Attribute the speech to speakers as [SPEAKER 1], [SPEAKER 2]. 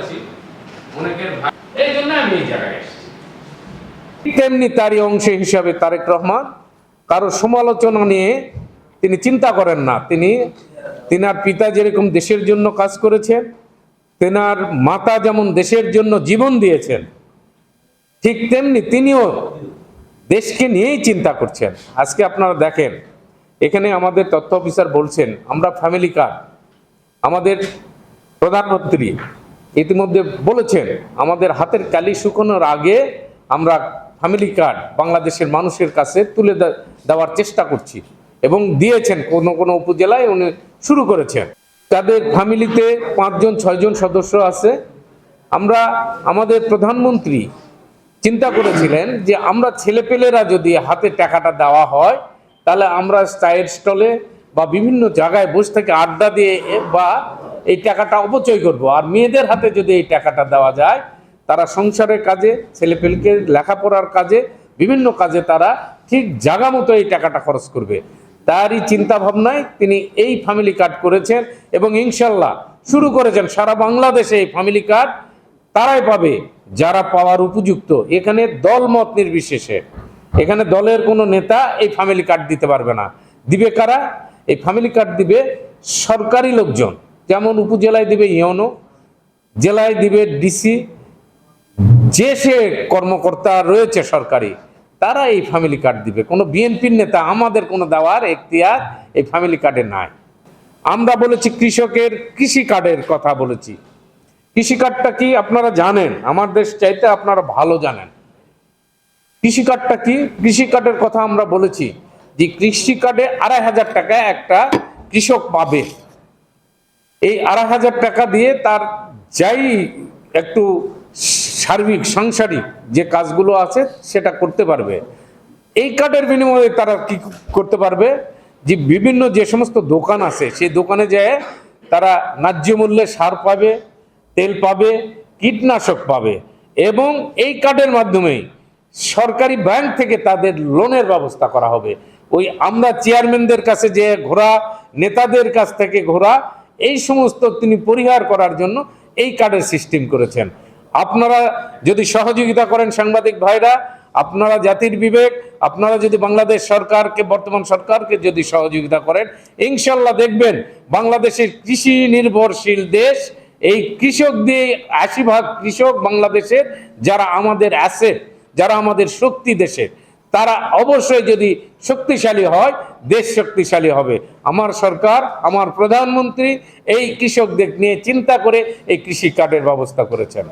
[SPEAKER 1] করেছি অনেকের এই জন্য আমি এই জায়গায় এসেছি।
[SPEAKER 2] তেমনি তারই অংশ হিসাবে তারেক রহমান কারো সমালোচনা নিয়ে তিনি চিন্তা করেন না। তিনার পিতা যেরকম দেশের জন্য কাজ করেছেন, তেনার মাতা যেমন দেশের জন্য জীবন দিয়েছেন, ঠিক তেমনি তিনিও দেশকে নিয়েই চিন্তা করছেন। আজকে আপনারা দেখেন, এখানে আমাদের তথ্য অফিসার বলছেন আমরা ফ্যামিলি কার্ড, আমাদের প্রধানমন্ত্রী ইতিমধ্যে বলেছেন আমাদের হাতের কালি শুকানোর আগে আমরা ফ্যামিলি কার্ড বাংলাদেশের মানুষের কাছে তুলে দেওয়ার চেষ্টা করছি এবং দিয়েছেন। কোন কোন উপজেলায় উনি শুরু করেছেন। তাদের ফ্যামিলিতে 5 জন 6 জন সদস্য আছে। আমাদের প্রধানমন্ত্রী চিন্তা করেছিলেন যে আমরা ছেলেপেলেরা যদি হাতে টাকাটা দেওয়া হয় তাহলে আমরা চায়ের স্টলে বা বিভিন্ন জায়গায় বসে থেকে আড্ডা দিয়ে বা এই টাকাটা অপচয় করব, আর মেয়েদের হাতে যদি এই টাকাটা দেওয়া যায় তারা সংসারের কাজে, ছেলেপেলেকে লেখাপড়ার কাজে, বিভিন্ন কাজে তারা ঠিক জায়গা মতো এই টাকাটা খরচ করবে। তারই চিন্তা ভাবনায় তিনি এই ফ্যামিলি কার্ড করেছেন এবং ইনশাল্লাহ শুরু করেছেন। সারা বাংলাদেশে এই ফ্যামিলি কার্ড তারাই পাবে যারা পাওয়ার উপযুক্ত। এখানে দলমত নির্বিশেষে, এখানে দলের কোনো নেতা এই ফ্যামিলি কার্ড দিতে পারবে না। দিবে কারা? এই ফ্যামিলি কার্ড দিবে সরকারি লোকজন, যেমন উপজেলায় দিবে ইউনো, জেলায় দিবে ডিসি, যে সে কর্মকর্তা রয়েছে সরকারি, তারা এই ফ্যামিলি কার্ড দিবে। কোনো বিএনপির নেতা আমাদের কোনো দেওয়ার এখতিয়ার এই ফ্যামিলি কার্ডে নাই। আমরা বলেছি কৃষকের কৃষি কার্ডের কথা বলেছি। কৃষি কার্ডটা কি আপনারা জানেন, আমার দেশ চাইতে আপনারা ভালো জানেন। কৃষি কার্ডটা কি? কৃষি কার্ডের কথা আমরা বলেছি যে কৃষি কার্ডে 2,500 টাকা একটা কৃষক পাবে। এই 2,500 টাকা দিয়ে তার যাই একটু সার্বিক সাংসারিক যে কাজগুলো আছে সেটা করতে পারবে। এই কার্ডের বিনিময়ে তারা কি করতে পারবে? যে বিভিন্ন যে সমস্ত দোকান আছে সেই দোকানে যেয়ে তারা ন্যায্য মূল্যে সার পাবে, তেল পাবে, কীটনাশক পাবে এবং এই কার্ডের মাধ্যমেই সরকারি ব্যাংক থেকে তাদের লোনের ব্যবস্থা করা হবে। ওই আমরা চেয়ারম্যানদের কাছে যে ঘোরা, নেতাদের কাছ থেকে ঘোরা, এই সমস্ত তিনি পরিহার করার জন্য এই কার্ডের সিস্টেম করেছেন। আপনারা যদি সহযোগিতা করেন সাংবাদিক ভাইরা, আপনারা জাতির বিবেক, আপনারা যদি বাংলাদেশ সরকারকে, বর্তমান সরকারকে যদি সহযোগিতা করেন, ইনশাল্লাহ দেখবেন বাংলাদেশের কৃষি নির্ভরশীল দেশ। এই কৃষক দিয়ে 80% কৃষক বাংলাদেশের, যারা আমাদের অ্যাসেট, যারা আমাদের শক্তি দেশের, তারা অবশ্যই যদি শক্তিশালী হয় দেশ শক্তিশালী হবে। আমার সরকার, আমার প্রধানমন্ত্রী এই কৃষকদের নিয়ে চিন্তা করে এই কৃষি কার্ডের ব্যবস্থা করেছেন।